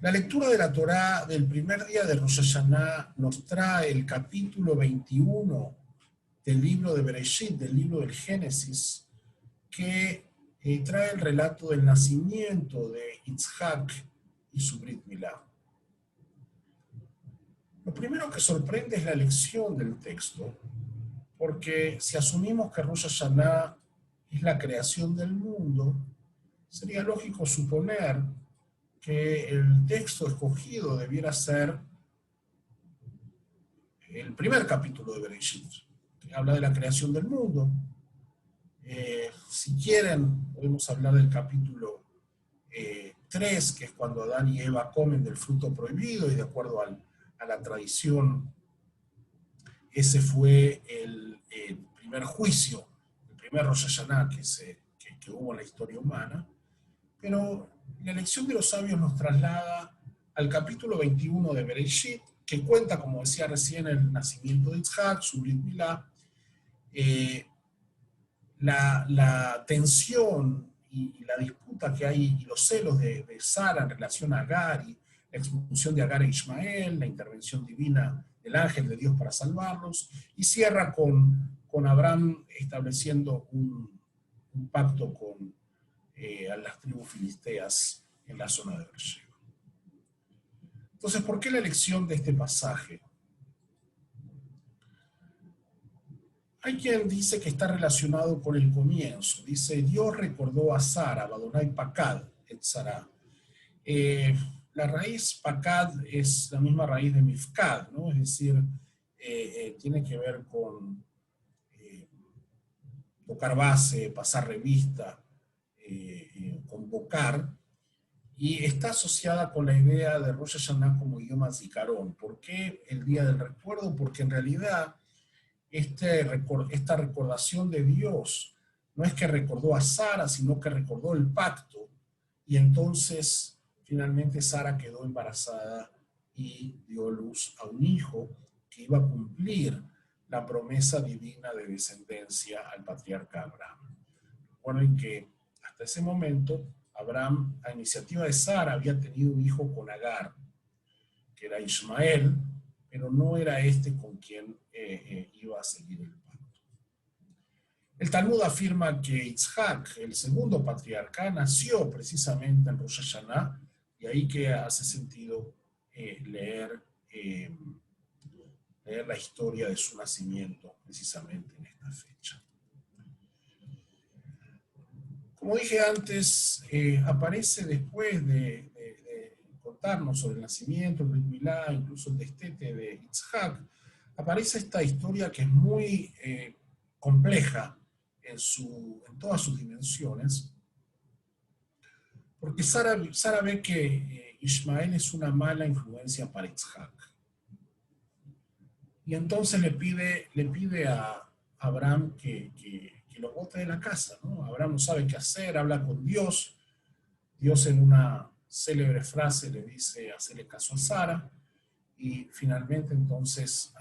La lectura de la Torá del primer día de Rosh Hashanah nos trae el capítulo 21 del libro de Bereshit, del libro del Génesis, que trae el relato del nacimiento de Yitzhak y su Brit Milá. Lo primero que sorprende es la elección del texto, porque si asumimos que Rosh Hashanah es la creación del mundo, sería lógico suponer que el texto escogido debiera ser el primer capítulo de Bereshit, que habla de la creación del mundo. Si quieren, podemos hablar del capítulo 3, que es cuando Adán y Eva comen del fruto prohibido, y de acuerdo a la tradición, ese fue el primer juicio, el primer Rosh Hashanah que hubo en la historia humana. Pero la elección de los sabios nos traslada al capítulo 21 de Bereshit, que cuenta, como decía recién, el nacimiento de Yitzhak, su Brit Milá, la tensión y la disputa que hay, y los celos de Sara en relación a Agar, y la expulsión de Agar e Ismael, la intervención divina del ángel de Dios para salvarlos, y cierra con Abraham estableciendo un pacto con a las tribus filisteas en la zona de Beersheba. Entonces, ¿por qué la elección de este pasaje? Hay quien dice que está relacionado con el comienzo. Dice, Dios recordó a Sara, Badonai Pakad, et Sará. La raíz Pakad es la misma raíz de Mifkad, ¿no? Es decir, tiene que ver con tocar base, pasar revista, convocar, y está asociada con la idea de Rosh Hashanah como idioma Zikaron. ¿Por qué el día del recuerdo? Porque en realidad esta recordación de Dios no es que recordó a Sara, sino que recordó el pacto, y entonces finalmente Sara quedó embarazada y dio luz a un hijo que iba a cumplir la promesa divina de descendencia al patriarca Abraham. Recuerden que hasta ese momento Abraham, a iniciativa de Sara, había tenido un hijo con Agar, que era Ismael, pero no era este con quien iba a seguir el pacto. El Talmud afirma que Yitzhak, el segundo patriarca, nació precisamente en Rosh Hashanah, y ahí que hace sentido leer la historia de su nacimiento precisamente en esta fecha. Como dije antes, aparece después de contarnos sobre el nacimiento, el Brit Milá, incluso el destete de Yitzhak, aparece esta historia que es muy compleja en todas sus dimensiones, porque Sara ve que Ismael es una mala influencia para Yitzhak. Y entonces le pide a Abraham que lo bote de la casa, ¿no? Abraham no sabe qué hacer, habla con Dios. Dios en una célebre frase le dice hacerle caso a Sara, y finalmente entonces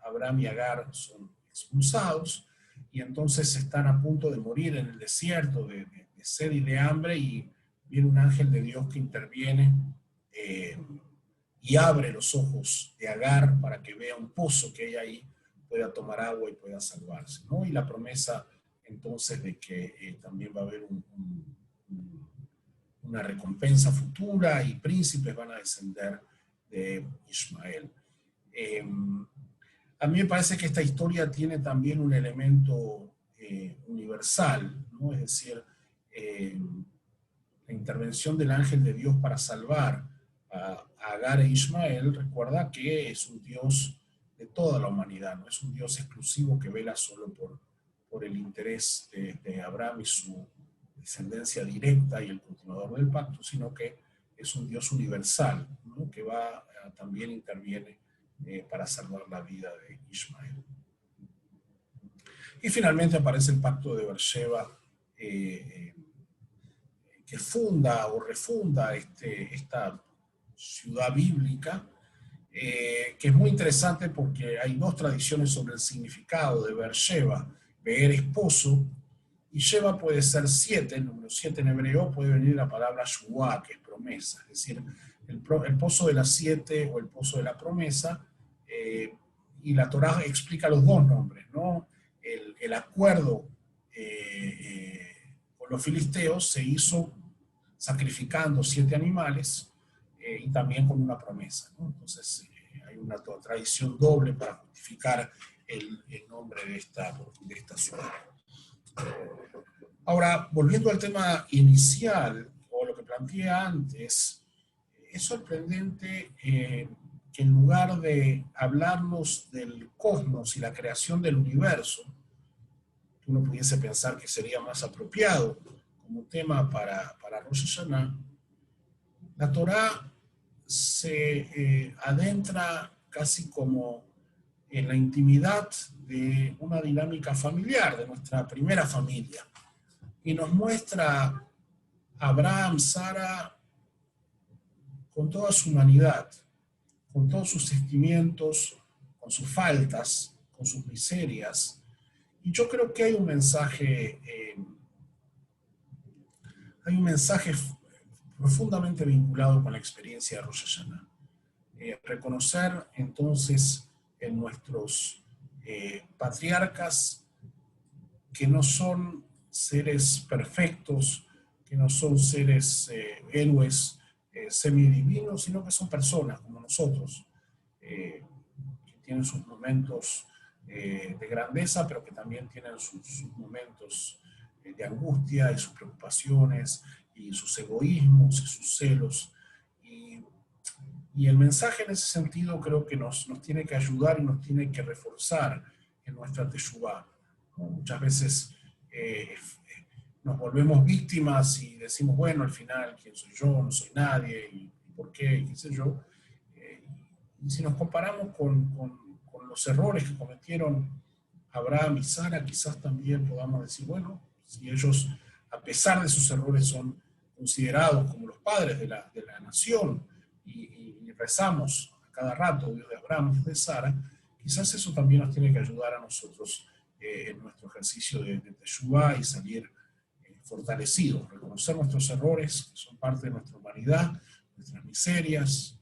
Abraham y Agar son expulsados, y entonces están a punto de morir en el desierto de sed y de hambre, y viene un ángel de Dios que interviene y abre los ojos de Agar para que vea un pozo que hay ahí, pueda tomar agua y pueda salvarse, ¿no? Y la promesa entonces de que también va a haber una recompensa futura, y príncipes van a descender de Ismael. A mí me parece que esta historia tiene también un elemento universal, ¿no? Es decir, la intervención del ángel de Dios para salvar a Agar e Ismael recuerda que es un Dios de toda la humanidad, no es un Dios exclusivo que vela solo por el interés de Abraham y su descendencia directa y el continuador del pacto, sino que es un Dios universal, ¿no? Que también interviene para salvar la vida de Ismael. Y finalmente aparece el pacto de Beersheba, que funda o refunda esta ciudad bíblica, que es muy interesante porque hay dos tradiciones sobre el significado de Beersheba. Beer, esposo, Y Sheva puede ser 7, el número 7 en hebreo puede venir de la palabra Shuá, que es promesa, es decir, el pozo de las 7 o el pozo de la promesa, y la Torá explica los dos nombres, ¿no? El acuerdo con los filisteos se hizo sacrificando 7 animales y también con una promesa, ¿no? Entonces hay una tradición doble para justificar el nombre de esta ciudad. Ahora, volviendo al tema inicial, o lo que planteé antes, es sorprendente que en lugar de hablarnos del cosmos y la creación del universo, uno pudiese pensar que sería más apropiado como tema para Rosh Hashanah, la Torá se adentra casi como en la intimidad de una dinámica familiar, de nuestra primera familia, y nos muestra a Abraham, Sara, con toda su humanidad, con todos sus sentimientos, con sus faltas, con sus miserias. Y yo creo que hay un mensaje profundamente vinculado con la experiencia de Rosh Hashanah. Reconocer entonces en nuestros patriarcas que no son seres perfectos, que no son seres héroes semidivinos, sino que son personas como nosotros, que tienen sus momentos de grandeza, pero que también tienen sus momentos de angustia y sus preocupaciones y sus egoísmos y sus celos. Y el mensaje en ese sentido creo que nos tiene que ayudar y nos tiene que reforzar en nuestra teshuvá. Muchas veces nos volvemos víctimas y decimos, bueno, al final, ¿quién soy yo? No soy nadie, y por qué, y qué sé yo. Y si nos comparamos con los errores que cometieron Abraham y Sara, quizás también podamos decir, bueno, si ellos, a pesar de sus errores, son considerados como los padres de la nación, y rezamos a cada rato, Dios de Abraham, Dios de Sara, quizás eso también nos tiene que ayudar a nosotros en nuestro ejercicio de teshuvá y salir fortalecidos, reconocer nuestros errores, que son parte de nuestra humanidad, nuestras miserias,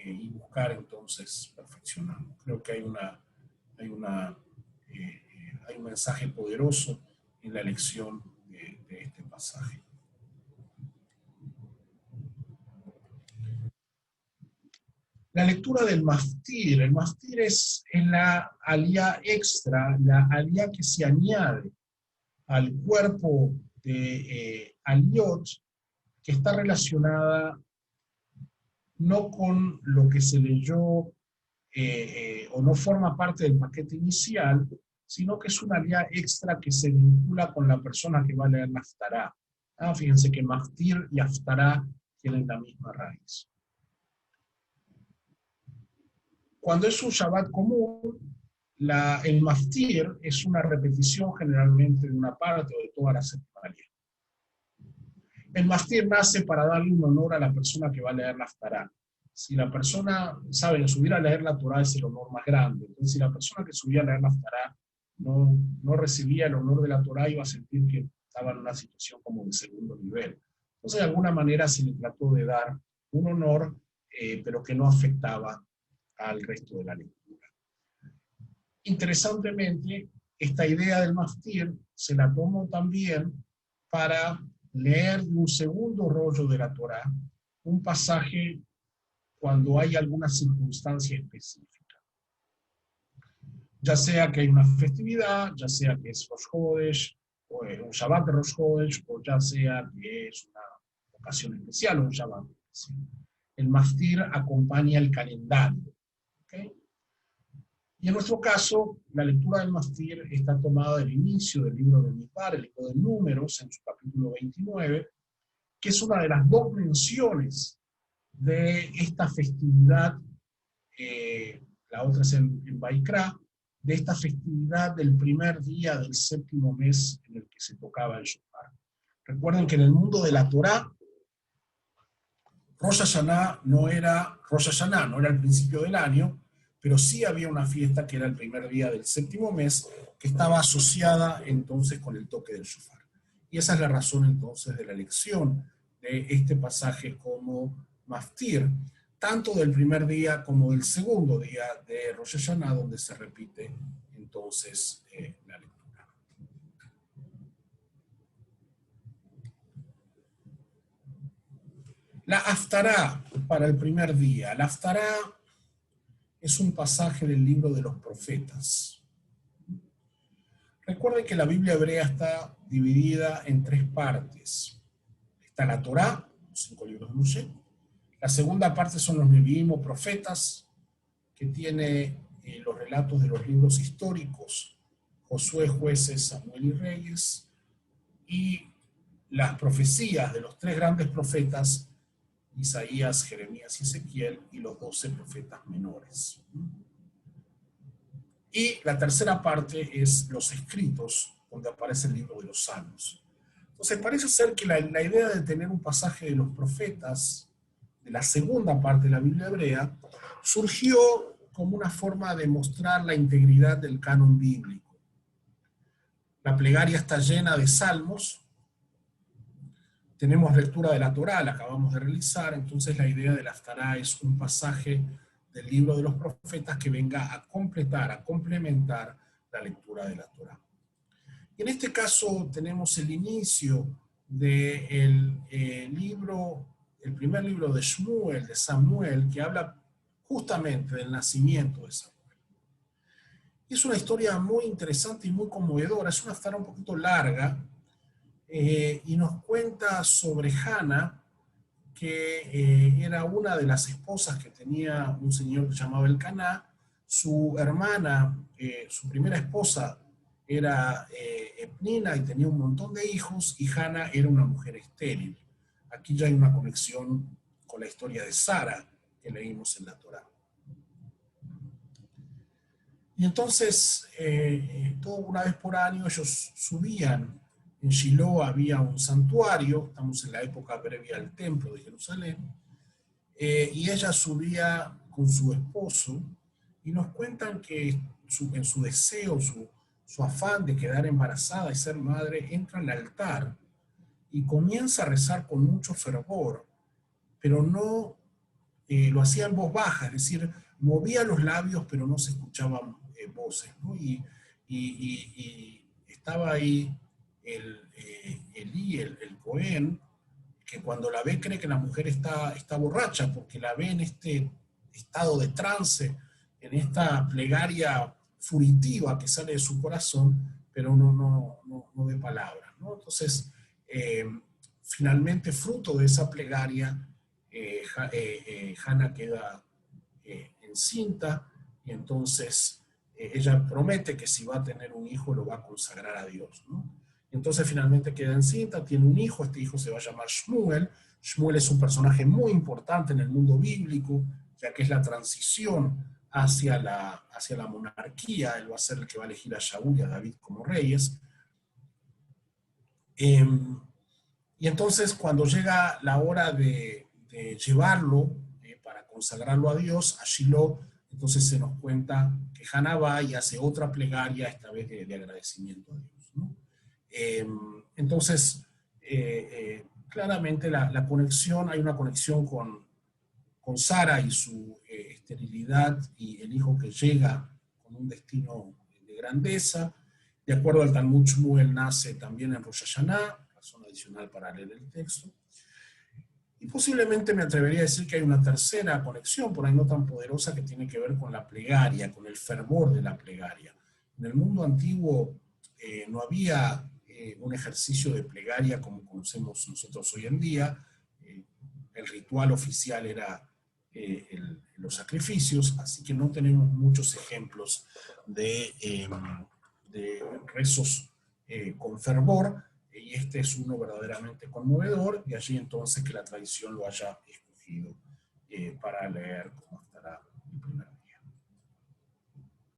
y buscar entonces perfeccionar. Creo que hay un mensaje poderoso en la elección de este pasaje. La lectura del maftir. El maftir es la aliyá extra, la aliyá que se añade al cuerpo de aliyot, que está relacionada no con lo que se leyó o no forma parte del paquete inicial, sino que es una aliyá extra que se vincula con la persona que va a leer la haftará. Fíjense que maftir y haftará tienen la misma raíz. Cuando es un Shabbat común, el maftir es una repetición generalmente de una parte o de toda la separación. El maftir nace para darle un honor a la persona que va a leer la haftará. Si la persona, saben, subir a leer la Torah es el honor más grande. Entonces, si la persona que subía a leer la haftará no recibía el honor de la Torah, iba a sentir que estaba en una situación como de segundo nivel. Entonces, de alguna manera se le trató de dar un honor, pero que no afectaba al resto de la lectura. Interesantemente, esta idea del maftir se la tomó también para leer de un segundo rollo de la Torá un pasaje cuando hay alguna circunstancia específica. Ya sea que hay una festividad, ya sea que es Rosh Hodesh, o un Shabbat de Rosh Hodesh, o ya sea que es una ocasión especial o un Shabbat especial. El maftir acompaña el calendario. ¿Okay? Y en nuestro caso, la lectura del maftir está tomada del inicio del libro de Midbar, el libro de Números, en su capítulo 29, que es una de las dos menciones de esta festividad, la otra es en Baikra, de esta festividad del primer día del séptimo mes en el que se tocaba el shofar. Recuerden que en el mundo de la Torá, Rosh Hashanah no era el principio del año, pero sí había una fiesta que era el primer día del séptimo mes, que estaba asociada entonces con el toque del shofar. Y esa es la razón entonces de la elección de este pasaje como maftir, tanto del primer día como del segundo día de Rosh Hashanah, donde se repite entonces la lectura. La Haftará para el primer día. La Haftará es un pasaje del libro de los profetas. Recuerden que la Biblia hebrea está dividida en tres partes. Está la Torá, los 5 libros de Moshe. La segunda parte son los Neviim o profetas, que tiene los relatos de los libros históricos, Josué, Jueces, Samuel y Reyes, y las profecías de los tres grandes profetas, Isaías, Jeremías y Ezequiel, y los 12 profetas menores. Y la tercera parte es los escritos, donde aparece el libro de los Salmos. Entonces parece ser que la idea de tener un pasaje de los profetas, de la segunda parte de la Biblia hebrea, surgió como una forma de mostrar la integridad del canon bíblico. La plegaria está llena de salmos, tenemos lectura de la Torá, la acabamos de realizar, entonces la idea de la Haftará es un pasaje del libro de los profetas que venga a completar, a complementar la lectura de la Torá. Y en este caso tenemos el inicio del libro, el primer libro de Shmuel, de Samuel, que habla justamente del nacimiento de Samuel. Y es una historia muy interesante y muy conmovedora, es una Haftará un poquito larga, y nos cuenta sobre Hannah, que era una de las esposas que tenía un señor que se llamaba Elcaná. Su hermana, su primera esposa, era Pnina y tenía un montón de hijos, y Hannah era una mujer estéril. Aquí ya hay una conexión con la historia de Sara que leímos en la Torá. Y entonces, una vez por año ellos subían. En Shiloh había un santuario, estamos en la época previa al templo de Jerusalén, y ella subía con su esposo, y nos cuentan que en su deseo, su afán de quedar embarazada y ser madre, entra al altar y comienza a rezar con mucho fervor, pero no lo hacía en voz baja, es decir, movía los labios, pero no se escuchaban voces, ¿no? Y estaba ahí Elí, el Cohen, que cuando la ve cree que la mujer está borracha, porque la ve en este estado de trance, en esta plegaria furitiva que sale de su corazón, pero no ve palabras, ¿no? Entonces, finalmente, fruto de esa plegaria, Hannah queda encinta, y entonces ella promete que si va a tener un hijo lo va a consagrar a Dios, ¿no? Entonces finalmente queda encinta, tiene un hijo, este hijo se va a llamar Shmuel. Shmuel es un personaje muy importante en el mundo bíblico, ya que es la transición hacia la monarquía. Él va a ser el que va a elegir a Shaul y a David como reyes. Y entonces cuando llega la hora de llevarlo para consagrarlo a Dios, a Shiloh, entonces se nos cuenta que Hannah va y hace otra plegaria, esta vez de agradecimiento a Dios, ¿no? Entonces, claramente la conexión, hay una conexión con Sara y su esterilidad, y el hijo que llega con un destino de grandeza. De acuerdo al Talmud, Shmuel nace también en Rosh Hashanah, razón adicional para leer el texto. Y posiblemente me atrevería a decir que hay una tercera conexión, por ahí no tan poderosa, que tiene que ver con la plegaria, con el fervor de la plegaria. En el mundo antiguo no había un ejercicio de plegaria como conocemos nosotros hoy en día. El ritual oficial era los sacrificios, así que no tenemos muchos ejemplos de rezos con fervor, y este es uno verdaderamente conmovedor, y allí entonces que la tradición lo haya escogido para leer como estará el primer